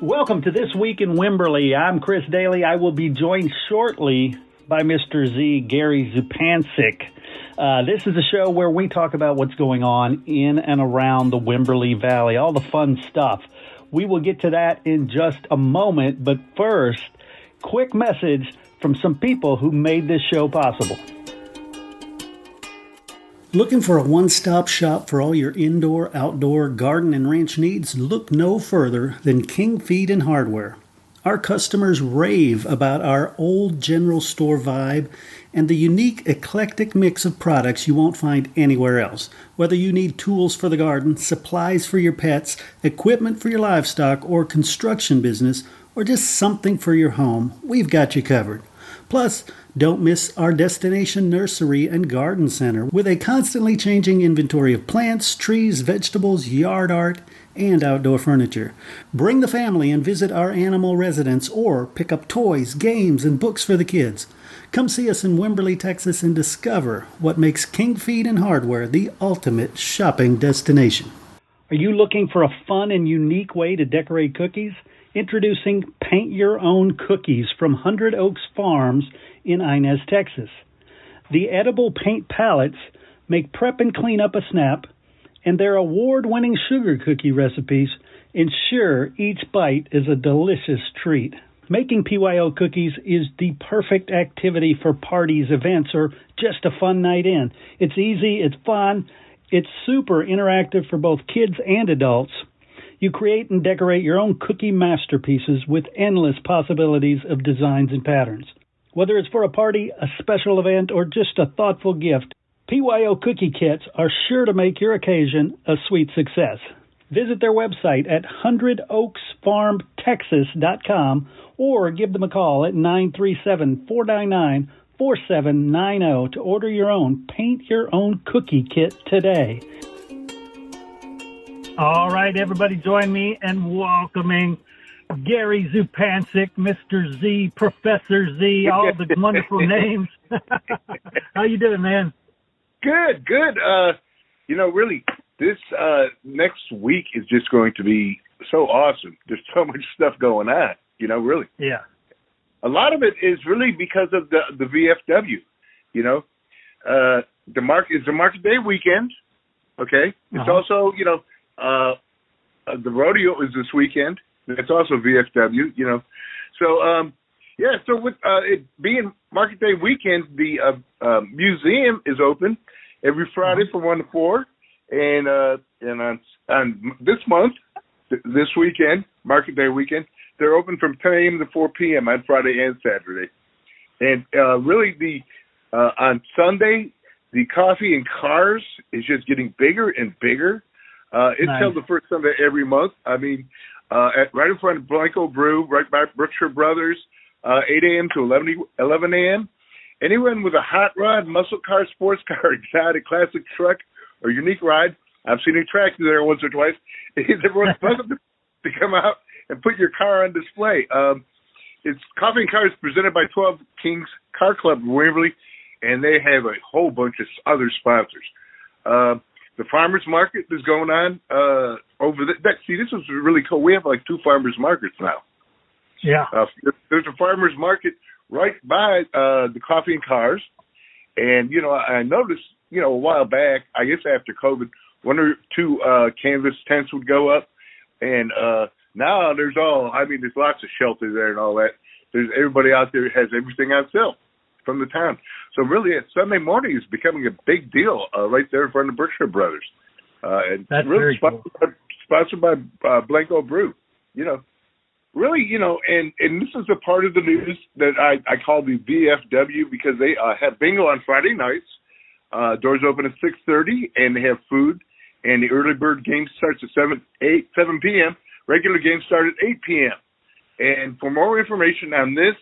Welcome to This Week in Wimberley. I'm Chris Doelle. I will be joined shortly by Mr. Z, Gary Zupancic. This is a show where we talk about what's going on in and around the Wimberley Valley, all the fun stuff. We will get to that in just a moment, but first, quick message from some people who made this show possible. Looking for a one-stop shop for all your indoor, outdoor, garden, and ranch needs? Look no further than King Feed and Hardware. Our customers rave about our old general store vibe and the unique, eclectic mix of products you won't find anywhere else. Whether you need tools for the garden, supplies for your pets, equipment for your livestock or construction business, or just something for your home, we've got you covered. Plus, don't miss our destination nursery and garden center with a constantly changing inventory of plants, trees, vegetables, yard art, and outdoor furniture. Bring the family and visit our animal residence or pick up toys, games, and books for the kids. Come see us in Wimberley, Texas and discover what makes King Feed and Hardware the ultimate shopping destination. Are you looking for a fun and unique way to decorate cookies? Introducing Paint Your Own Cookies from 100 Oaks Farms in Inez, Texas. The edible paint palettes make prep and clean up a snap, and their award-winning sugar cookie recipes ensure each bite is a delicious treat. Making PYO cookies is the perfect activity for parties, events, or just a fun night in. It's easy, it's fun, it's super interactive for both kids and adults. You create and decorate your own cookie masterpieces with endless possibilities of designs and patterns. Whether it's for a party, a special event, or just a thoughtful gift, PYO cookie kits are sure to make your occasion a sweet success. Visit their website at 100oaksfarmtexas.com or give them a call at 937-499-4790 to order your own Paint Your Own Cookie Kit today. All right, everybody join me in welcoming Gary Zupancic, Mr. Z, Professor Z, all the wonderful names. How you doing, man? Good. Really, this next week is just going to be so awesome. There's so much stuff going on, really. Yeah. A lot of it is really because of the VFW, the Market Day weekend, okay? It's also, the rodeo is this weekend. It's also VFW, So, so with it being Market Day weekend, the museum is open every Friday from 1 to 4. And on this month, this weekend, Market Day weekend, they're open from 10 a.m. to 4 p.m. on Friday and Saturday. And really, on Sunday, the Coffee and Cars is just getting bigger and bigger. It's nice. held the first Sunday every month. I mean, right in front of Blanco Brew, right by Brookshire Brothers, 8 a.m. to 11 a.m. Anyone with a hot rod, muscle car, sports car, exotic, classic truck, or unique ride, I've seen a tractor there once or twice, everyone's welcome to come out and put your car on display. It's Coffee and Cars presented by 12 Kings Car Club in Waverly, and they have a whole bunch of other sponsors. The farmers market is going on over there. See, this is really cool. We have like 2 farmers markets now. Yeah. There's a farmers market right by the Coffee and Cars. And, I noticed, a while back, I guess after COVID, 1 or 2 canvas tents would go up. And now there's lots of shelter there and all that. Everybody out there has everything on sale from the town. So really, Sunday morning is becoming a big deal right there in front of Brookshire Brothers. And that's really very cool. Sponsored by Blanco Brew. Really, and this is a part of the news that I call the VFW because they have bingo on Friday nights. Doors open at 6:30, and they have food. And the early bird game starts at 7 p.m. Regular games start at 8 p.m. And for more information on this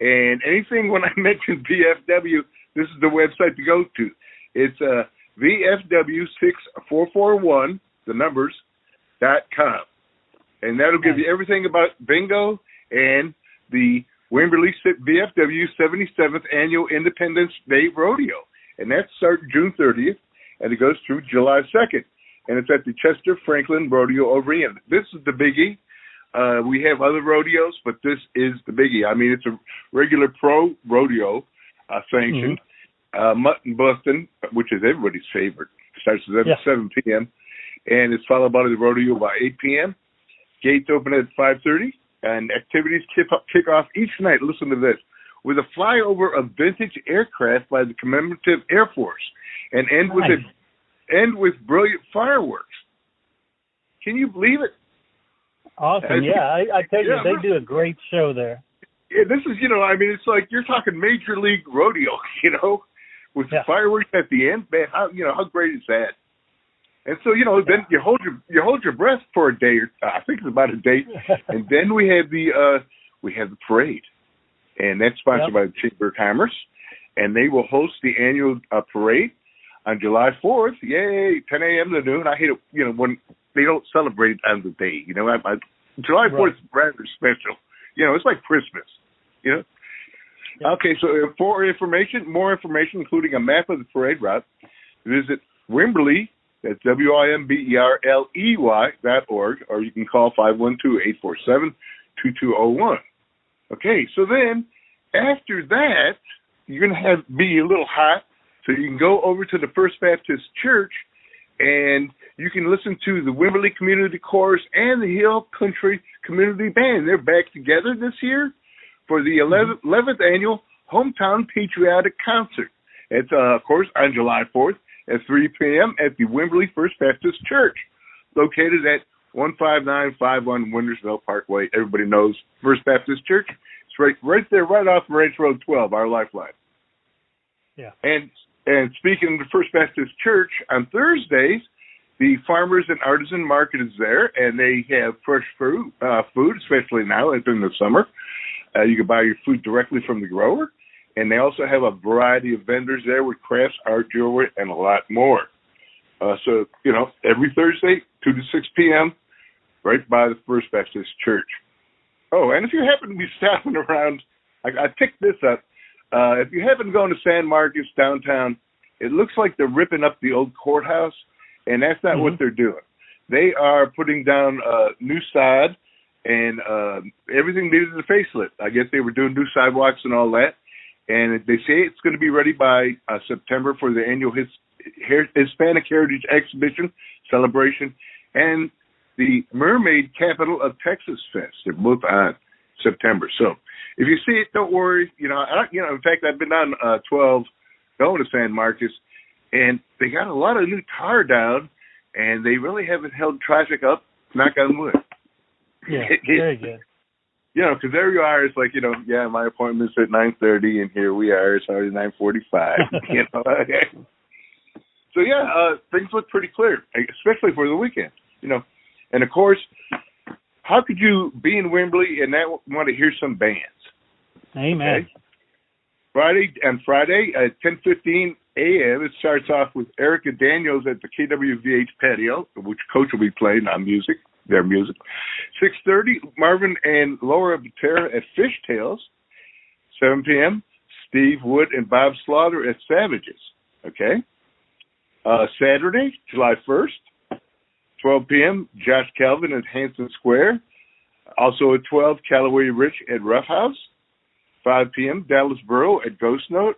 and anything when I mention VFW, this is the website to go to. It's VFW6441, the numbers, .com. And that'll give you everything about bingo and the Wimberley VFW 77th Annual Independence Day Rodeo. And that starts June 30th, and it goes through July 2nd. And it's at the Chester Franklin Rodeo Arena. This is the biggie. We have other rodeos, but this is the biggie. I mean, it's a regular pro rodeo sanctioned. Mutton busting, which is everybody's favorite, starts at 7 p.m. and it's followed by the rodeo by 8 p.m. Gates open at 5:30, and activities kick off each night. Listen to this: with a flyover of vintage aircraft by the commemorative Air Force, and end with brilliant fireworks. Can you believe it? Awesome! I tell you, they do a great show there. Yeah, this is, I mean, it's like you're talking major league rodeo, with the fireworks at the end. Man, how great is that? And so, then you hold your breath for a day, or I think it's about a day, and then we have the parade, and that's sponsored by the Chamber of Commerce, and they will host the annual parade on July 4th. Yay, 10 a.m. to noon. I hate it, when they don't celebrate it on the day. July 4th is rather special. It's like Christmas. Okay, so for more information, including a map of the parade route, visit Wimberley. That's WIMBERLEY.org, or you can call 512-847-2201. Okay, so then after that, you're going to be a little hot, so you can go over to the First Baptist Church, and you can listen to the Wimberley Community Chorus and the Hill Country Community Band. They're back together this year for the 11th annual Hometown Patriotic Concert. It's, of course, on July 4th. At 3 p.m. at the Wimberley First Baptist Church, located at 15951 Wintersville Parkway. Everybody knows First Baptist Church. It's right there, right off Ranch Road 12, our lifeline. Yeah. And speaking of the First Baptist Church, on Thursdays, the Farmers and Artisan Market is there, and they have fresh food, especially now during the summer. You can buy your food directly from the grower. And they also have a variety of vendors there with crafts, art, jewelry, and a lot more. So, every Thursday, 2 to 6 p.m., right by the First Baptist Church. Oh, and if you happen to be stopping around, I picked this up. If you happen to go to San Marcos downtown, it looks like they're ripping up the old courthouse, and that's not what they're doing. They are putting down new sod, and everything needed a facelift. I guess they were doing new sidewalks and all that. And they say it's going to be ready by September for the annual Hispanic Heritage Exhibition celebration and the Mermaid Capital of Texas Fest. They're both on September. So if you see it, don't worry. In fact, I've been on 12 going to San Marcos, and they got a lot of new tar down, and they really haven't held traffic up. Knock on wood. Yeah, very good. Because there you are. It's like, my appointment's at 9:30, and here we are. It's already 9:45. So, things look pretty clear, especially for the weekend, And, of course, how could you be in Wimberley and not want to hear some bands? Amen. Okay? Friday at 10:15 a.m., it starts off with Erica Daniels at the KWVH patio, which Coach will be playing on their music. 6:30, Marvin and Laura Butera at Fishtails. 7 p.m., Steve Wood and Bob Slaughter at Savages. Okay. Saturday, July 1st, 12 p.m., Josh Calvin at Hanson Square. Also at 12, Callaway Rich at Rough House. 5 p.m., Dallas Burrow at Ghost Note.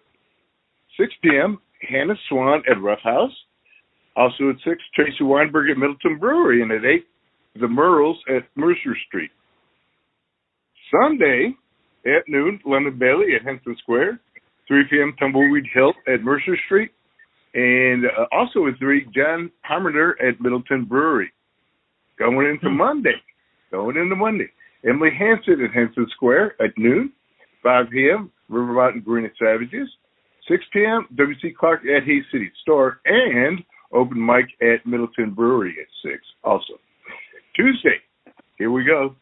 6 p.m., Hannah Swan at Rough House. Also at 6, Tracy Weinberg at Middleton Brewery. And at 8, the Merles at Mercer Street. Sunday at noon, London Bailey at Henson Square. 3 p.m., Tumbleweed Hill at Mercer Street. And also at 3, John Harmoner at Middleton Brewery. Going into Monday, Emily Hansen at Henson Square at noon. 5 p.m., River Mountain Green at Savages. 6 p.m., W.C. Clark at Hayes City Store. And open mic at Middleton Brewery at 6 also. Tuesday, here we go.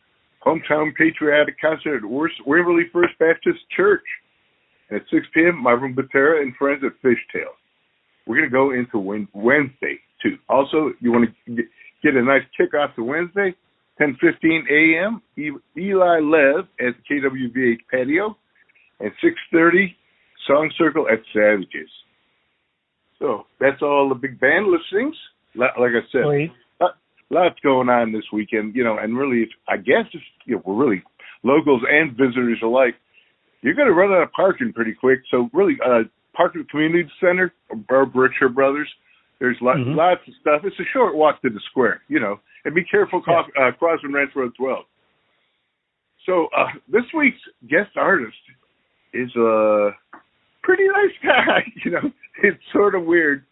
Hometown Patriotic Concert at Wimberley First Baptist Church. At 6 p.m., Marvin Butera and friends at Fishtail. We're going to go into Wednesday, too. Also, you want to get a nice kickoff to Wednesday, 10:15 a.m., Eli Lev at the KWVH patio. At 6:30, Song Circle at Savages. So that's all the big band listings. Like I said, lots going on this weekend, and really, I guess, we're really locals and visitors alike. You're going to run out of parking pretty quick. So really, Parkland Community Center, or Berkshire Brothers, there's lots of stuff. It's a short walk to the square, and be careful crossing Ranch Road 12. So this week's guest artist is a pretty nice guy, It's sort of weird.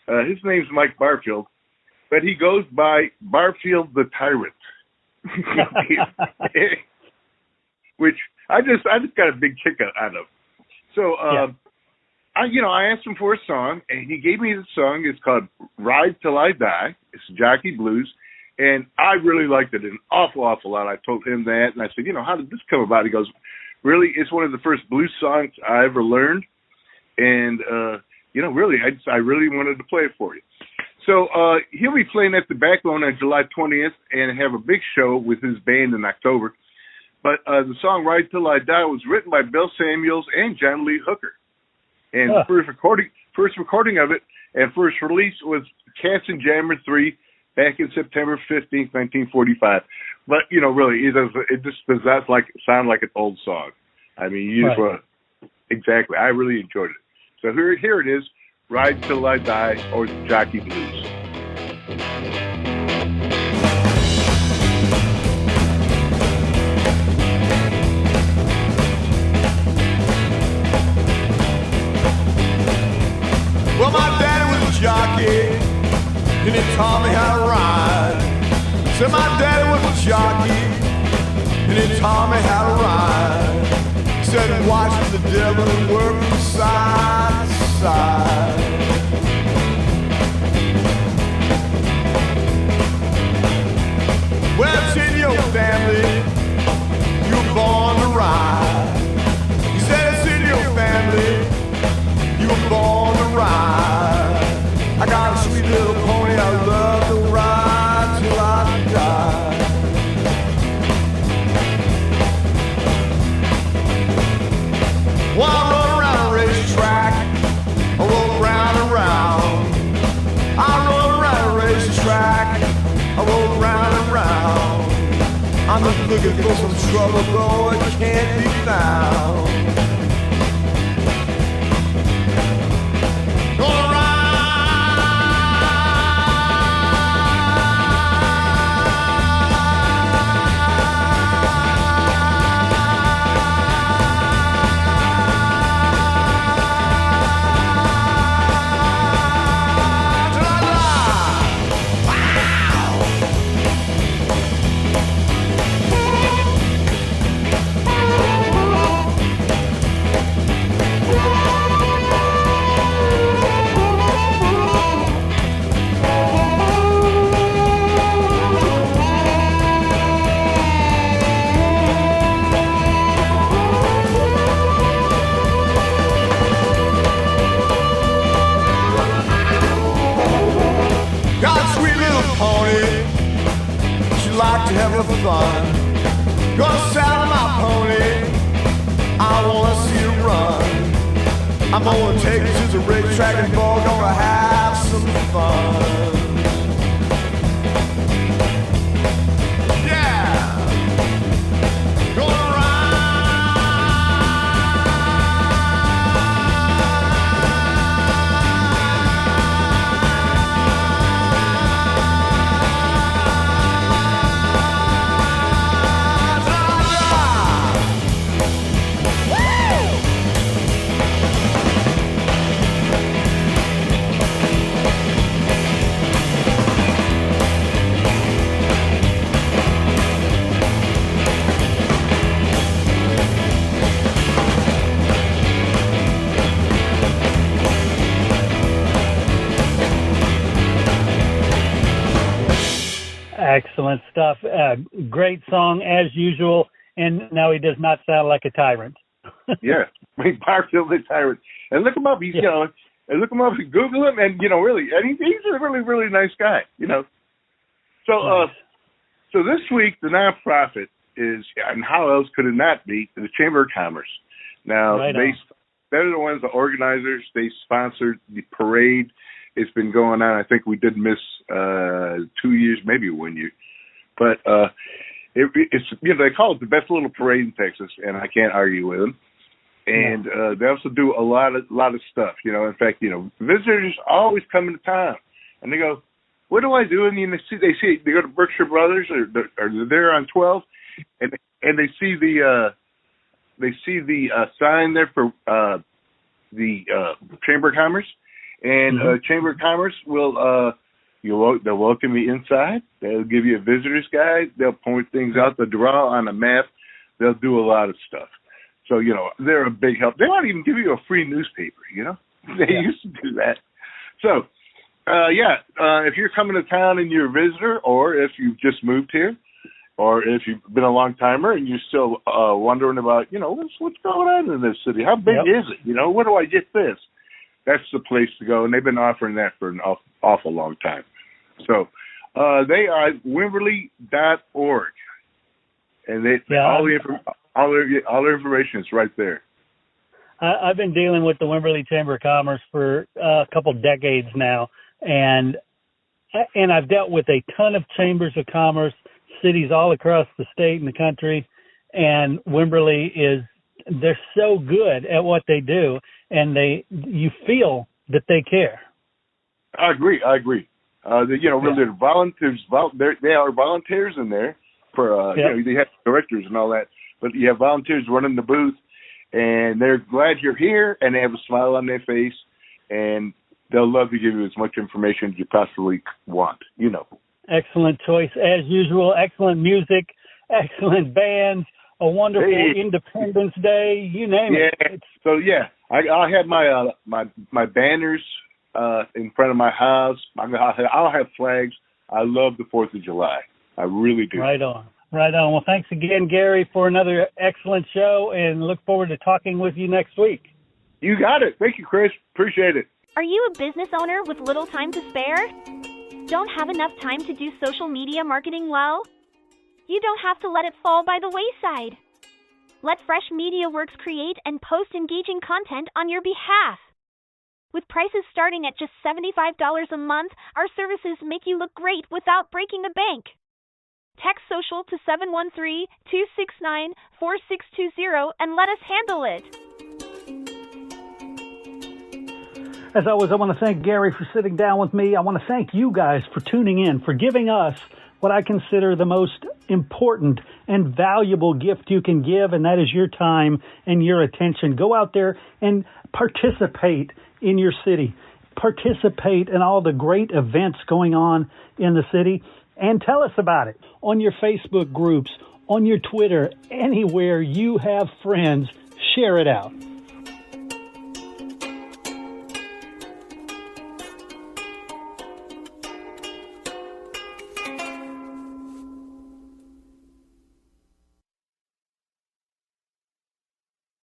His name's Mike Barfield, but he goes by Barfield the Tyrant, which I just got a big kick out of. So I asked him for a song, and he gave me the song. It's called "Ride Till I Die." It's Jockey Blues. And I really liked it an awful lot. I told him that, and I said, how did this come about? He goes, really, it's one of the first blues songs I ever learned. And, really, I really wanted to play it for you. So he'll be playing at the Backbone on July 20th and have a big show with his band in October. But the song Ride Till I Die was written by Bill Samuels and John Lee Hooker. And the first recording of it and first release was Cats and Jammer 3, back in September 15th, 1945. But, really, it just does not sound like an old song. I mean, you just want to, exactly. I really enjoyed it. So here it is, Ride Till I Die, or Jockey Blues. Well, my daddy was a jockey, and he taught me how to ride. Said my daddy was a jockey, and he taught me how to ride. Said watch the devil work from side to side. Well, it's in your family, you were born to ride. He said it's in your family, you were born to ride. I got a sweet little pony, I love to ride till I die. Well, I run around a racetrack, I roll round and round. I run around a racetrack, I roll round and round. I'm just looking for some trouble, though it can't be found. Gonna ride. Like to have a fun. Gonna saddle my pony, I wanna see it run. I'm gonna take it to the racetrack and we're gonna have some fun. Yeah, gonna ride. Excellent stuff. Great song as usual. And now he does not sound like a tyrant. Yeah, Barfield the Tyrant. And look him up. He's and look him up. Google him, and really, and he's a really, really nice guy. So nice. So this week the nonprofit is, and how else could it not be, the Chamber of Commerce. Now they're the ones, the organizers. They sponsored the parade. it's been going on. I think we did miss 2 years, maybe 1 year. But it's they call it the best little parade in Texas, and I can't argue with them. And they also do a lot of stuff. In fact, visitors always come into town, and they go, "What do I do?" And they go to Berkshire Brothers, or they're there on 12, and they see the sign there for the Chamber of Commerce, and Chamber of Commerce will they'll welcome you inside. They'll give you a visitor's guide. They'll point things out. They'll draw on a map. They'll do a lot of stuff. So they're a big help. They might even give you a free newspaper. They used to do that. So if you're coming to town and you're a visitor, or if you've just moved here, or if you've been a long timer and you're still wondering about, what's going on in this city? How big is it? Where do I get this? That's the place to go. And they've been offering that for an awful long time. So they are at Wimberley.org. And all their information is right there. I've been dealing with the Wimberley Chamber of Commerce for a couple decades now. And I've dealt with a ton of chambers of commerce, cities all across the state and the country, and Wimberley they're so good at what they do, and you feel that they care. I agree. They're volunteers. They are volunteers in there for they have directors and all that, but you have volunteers running the booth, and they're glad you're here, and they have a smile on their face, and they'll love to give you as much information as you possibly want. Excellent choice as usual. Excellent music, excellent bands, a wonderful Independence Day. You name it. So I have my banners in front of my house. I'll have flags. I love the 4th of July. I really do. Right on. Well, thanks again, Gary, for another excellent show, and look forward to talking with you next week. You got it. Thank you, Chris. Appreciate it. Are you a business owner with little time to spare? Don't have enough time to do social media marketing well? You don't have to let it fall by the wayside. Let Fresh MediaWorks create and post engaging content on your behalf. With prices starting at just $75 a month, our services make you look great without breaking the bank. Text social to 713-269-4620 and let us handle it. As always, I want to thank Gary for sitting down with me. I want to thank you guys for tuning in, for giving us what I consider the most important and valuable gift you can give, and that is your time and your attention. Go out there and participate in your city. Participate in all the great events going on in the city, and tell us about it on your Facebook groups, on your Twitter, anywhere you have friends. Share it out.